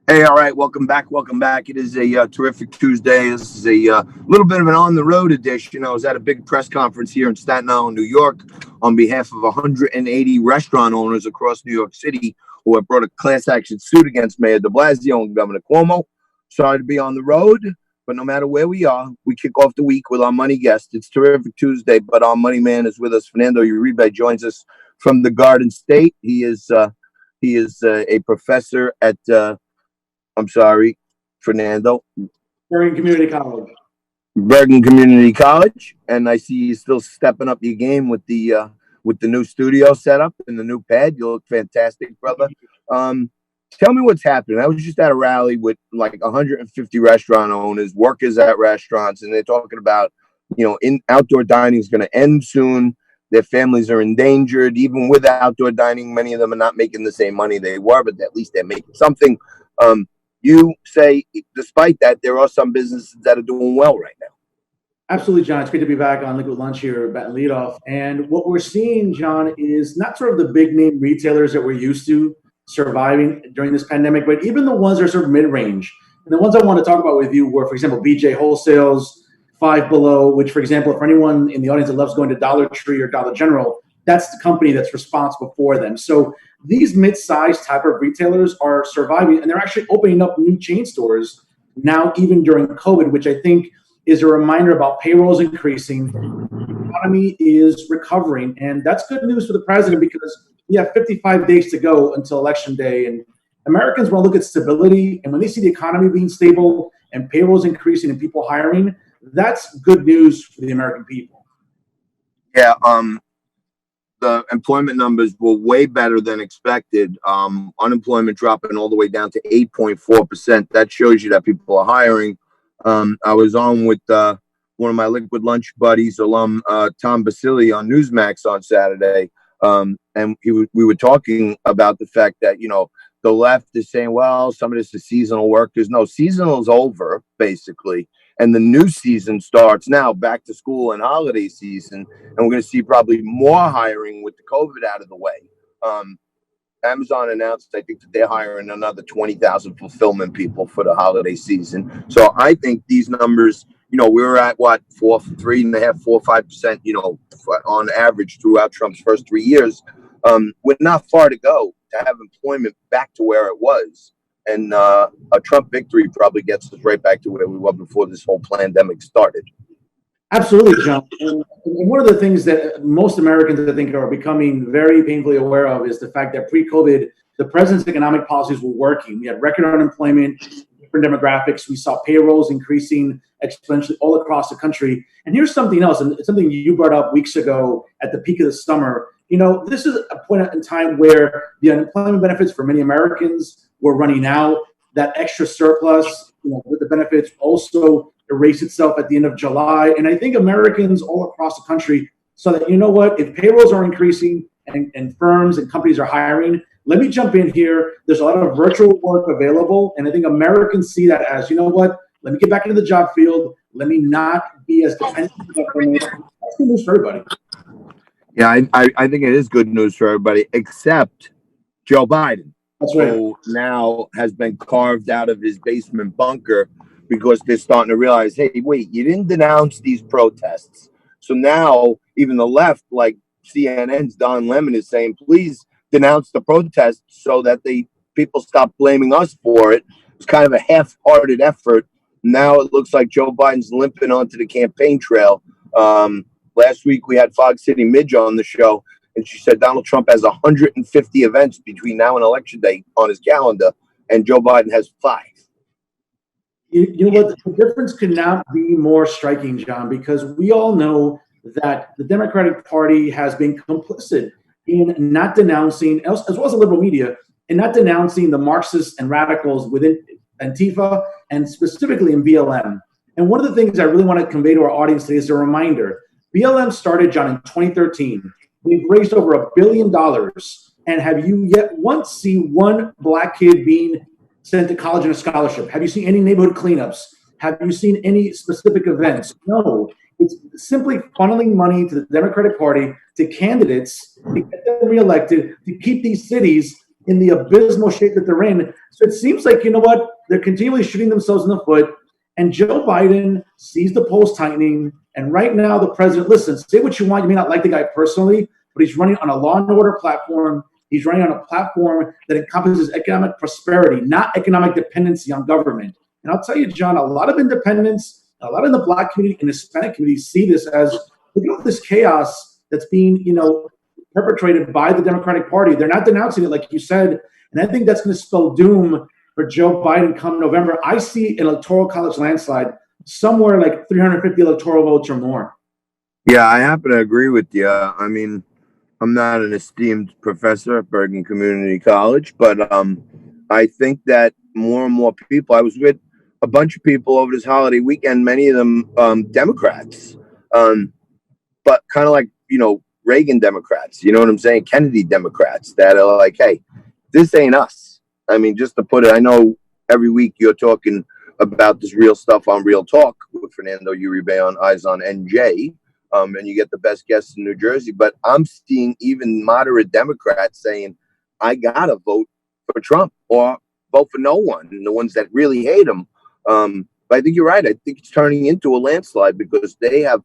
Hey, all right, welcome back. Welcome back. It is a terrific Tuesday. This is a little bit of an on-the-road edition. I was at a big press conference here in Staten Island, New York, on behalf of 180 restaurant owners across New York City who have brought a class action suit against Mayor de Blasio and Governor Cuomo. Sorry to be on the road, but no matter where we are, we kick off the week with our money guest. It's terrific Tuesday, but our money man is with us. Fernando Uribe joins us from the Garden State. He is a professor at I'm sorry, Fernando. Bergen Community College. Bergen Community College, and I see you still stepping up your game with the new studio setup and the new pad. You look fantastic, brother. Tell me what's happening. I was just at a rally with like 150 restaurant owners, workers at restaurants, and they're talking about, in outdoor dining is going to end soon. Their families are endangered. Even with outdoor dining, many of them are not making the same money they were, but at least they're making something. You say, despite that, there are some businesses that are doing well right now. Absolutely, John. It's great to be back on Liquid Lunch here, Bat and Leadoff. And what we're seeing, John, is not sort of the big name retailers that we're used to surviving during this pandemic, but even the ones that are sort of mid-range. And the ones I want to talk about with you were, for example, BJ Wholesales, Five Below, which, for example, for anyone in the audience that loves going to Dollar Tree or Dollar General, that's the company that's responsible for them. So these mid-sized type of retailers are surviving, and they're actually opening up new chain stores now, even during COVID, which I think is a reminder about payrolls increasing, the economy is recovering, and that's good news for the president because we have 55 days to go until Election Day, and Americans want to look at stability, and when they see the economy being stable and payrolls increasing and people hiring, that's good news for the American people. Yeah, the employment numbers were way better than expected. Unemployment dropping all the way down to 8.4%. That shows you that people are hiring. I was on with one of my Liquid Lunch buddies, alum Tom Basili, on Newsmax on Saturday, and we were talking about the fact that the left is saying, well, some of this is seasonal workers. No, seasonal is over basically. And the new season starts now, back to school and holiday season. And we're going to see probably more hiring with the COVID out of the way. Amazon announced, I think, that they're hiring another 20,000 fulfillment people for the holiday season. So I think these numbers, we were at what, 3.5%, 4, 5%, on average throughout Trump's first 3 years. We're not far to go to have employment back to where it was. And a Trump victory probably gets us right back to where we were before this whole pandemic started. Absolutely, John. And one of the things that most Americans, I think, are becoming very painfully aware of is the fact that pre-COVID, the president's economic policies were working. We had record unemployment, different demographics. We saw payrolls increasing exponentially all across the country. And here's something else, and it's something you brought up weeks ago at the peak of the summer. This is a point in time where the unemployment benefits for many Americans were running out. That extra surplus, with the benefits, also erased itself at the end of July. And I think Americans all across the country saw that, if payrolls are increasing and firms and companies are hiring, let me jump in here. There's a lot of virtual work available. And I think Americans see that as, let me get back into the job field. Let me not be as dependent on government. That's good news for everybody. Yeah, I think it is good news for everybody, except Joe Biden. That's right. Who now has been carved out of his basement bunker because they're starting to realize, hey, wait, you didn't denounce these protests. So now even the left, like CNN's Don Lemon, is saying, please denounce the protests so that people stop blaming us for it. It's kind of a half-hearted effort. Now it looks like Joe Biden's limping onto the campaign trail. Last week we had Fog City Midge on the show, and she said Donald Trump has 150 events between now and Election Day on his calendar, and Joe Biden has 5. You know what? The difference could not be more striking, John, because we all know that the Democratic Party has been complicit in not denouncing, as well as the liberal media, in not denouncing the Marxists and radicals within Antifa and specifically in BLM. And one of the things I really want to convey to our audience today is a reminder. BLM started, John, in 2013. They've raised over $1 billion. And have you yet once seen one black kid being sent to college on a scholarship? Have you seen any neighborhood cleanups? Have you seen any specific events? No. It's simply funneling money to the Democratic Party, to candidates, to get them reelected, to keep these cities in the abysmal shape that they're in. So it seems like, you know what, they're continually shooting themselves in the foot. And Joe Biden sees the polls tightening. And right now, the president, listen, say what you want. You may not like the guy personally, but he's running on a law and order platform. He's running on a platform that encompasses economic prosperity, not economic dependency on government. And I'll tell you, John, a lot of independents, a lot of the Black community and Hispanic community see this as, look at all this chaos that's being, perpetrated by the Democratic Party. They're not denouncing it, like you said. And I think that's going to spell doom for Joe Biden come November. I see an electoral college landslide somewhere like 350 electoral votes or more. Yeah, I happen to agree with you. I mean, I'm not an esteemed professor at Bergen Community College, but I think that more and more people, I was with a bunch of people over this holiday weekend, many of them Democrats, but kind of like, Reagan Democrats, you know what I'm saying? Kennedy Democrats that are like, hey, this ain't us. I mean, just to put it, I know every week you're talking about this real stuff on Real Talk with Fernando Uribe on Eyes on NJ, and you get the best guests in New Jersey. But I'm seeing even moderate Democrats saying, I got to vote for Trump or vote for no one, and the ones that really hate him. But I think you're right. I think it's turning into a landslide because they have,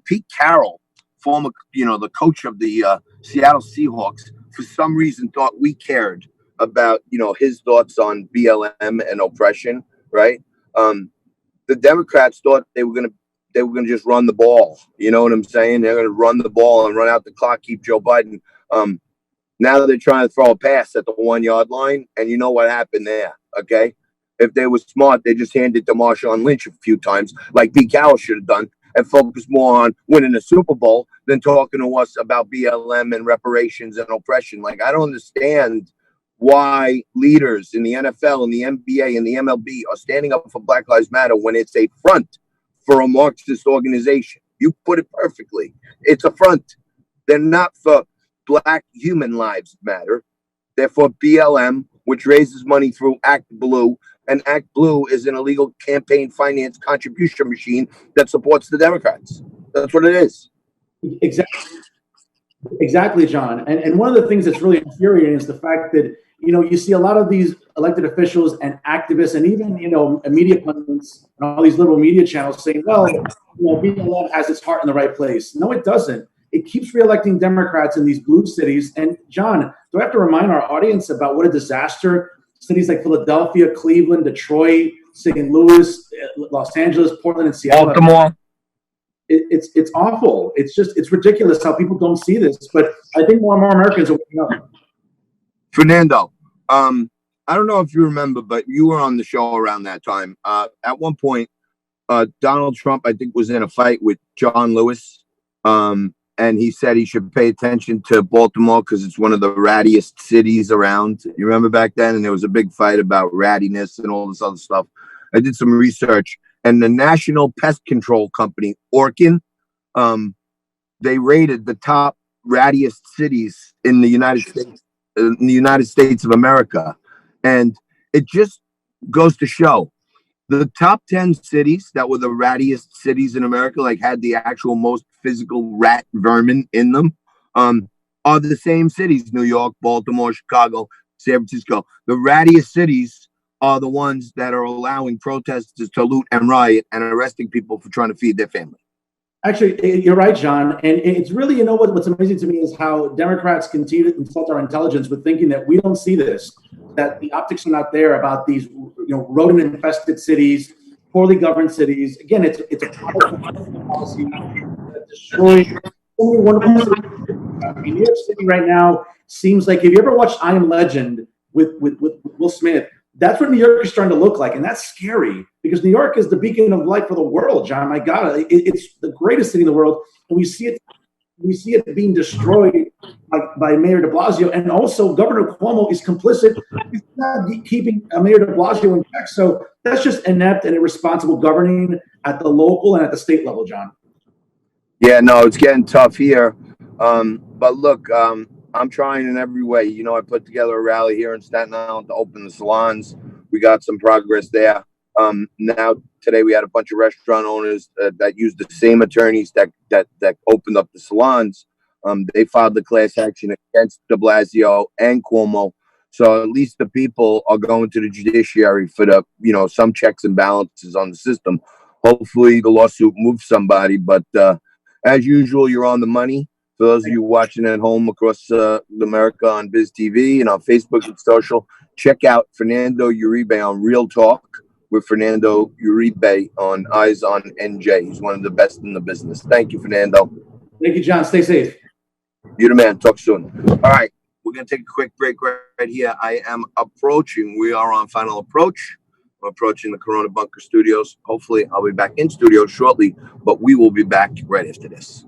Pete Carroll, former, the coach of the Seattle Seahawks, for some reason thought we cared about, his thoughts on BLM and oppression, right? The Democrats thought they were gonna just run the ball. You know what I'm saying? They're gonna run the ball and run out the clock, keep Joe Biden. Now they're trying to throw a pass at the 1 yard line, and you know what happened there, okay? If they were smart, they just handed to Marshawn Lynch a few times, like Pete Carroll should have done, and focus more on winning the Super Bowl than talking to us about BLM and reparations and oppression. Like, I don't understand why leaders in the NFL and the NBA and the MLB are standing up for Black Lives Matter when it's a front for a Marxist organization. You put it perfectly. It's a front. They're not for Black human lives matter. They're for BLM, which raises money through Act Blue. And Act Blue is an illegal campaign finance contribution machine that supports the Democrats. That's what it is. Exactly, John. And one of the things that's really infuriating is the fact that, you see a lot of these elected officials and activists and even, media pundits and all these little media channels saying, well, BLM has its heart in the right place. No, it doesn't. It keeps reelecting Democrats in these blue cities. And John, do I have to remind our audience about what a disaster cities like Philadelphia, Cleveland, Detroit, St. Louis, Los Angeles, Portland, and Seattle. Baltimore. It's awful. It's ridiculous how people don't see this. But I think more and more Americans are waking up. Fernando, I don't know if you remember, but you were on the show around that time. At one point, Donald Trump, I think, was in a fight with John Lewis. And he said he should pay attention to Baltimore because it's one of the rattiest cities around. You remember back then? And there was a big fight about rattiness and all this other stuff. I did some research. And the National Pest Control Company, Orkin, they rated the top rattiest cities in the United States of America. And it just goes to show the top 10 cities that were the rattiest cities in America, like had the actual most physical rat vermin in them, are the same cities: New York, Baltimore, Chicago, San Francisco. The rattiest cities are the ones that are allowing protesters to loot and riot and arresting people for trying to feed their family. Actually, you're right, John. And it's really, what's amazing to me is how Democrats continue to insult our intelligence with thinking that we don't see this, that the optics are not there about these, rodent-infested cities, poorly governed cities. Again, it's a policy that destroys only wonderful cities. I mean, New York City right now seems like, if you ever watched I Am Legend with Will Smith, that's what New York is starting to look like. And that's scary because New York is the beacon of light for the world, John. My God, it's the greatest city in the world. And we see it being destroyed by Mayor de Blasio. And also Governor Cuomo is complicit. He's not keeping Mayor de Blasio in check. So that's just inept and irresponsible governing at the local and at the state level, John. Yeah, no, it's getting tough here. But look, I'm trying in every way. I put together a rally here in Staten Island to open the salons. We got some progress there. Now today we had a bunch of restaurant owners that used the same attorneys that opened up the salons. They filed the class action against de Blasio and Cuomo So at least the people are going to the judiciary for the, some checks and balances on the system. Hopefully the lawsuit moves somebody, but as usual, you're on the money. For those of you watching at home across America on Biz TV and on Facebook and social, check out Fernando Uribe on Real Talk with Fernando Uribe on Eyes on NJ. He's one of the best in the business. Thank you, Fernando. Thank you, John. Stay safe. You're the man. Talk soon. All right. We're going to take a quick break right here. We are on final approach. I'm approaching the Corona Bunker Studios. Hopefully, I'll be back in studio shortly, but we will be back right after this.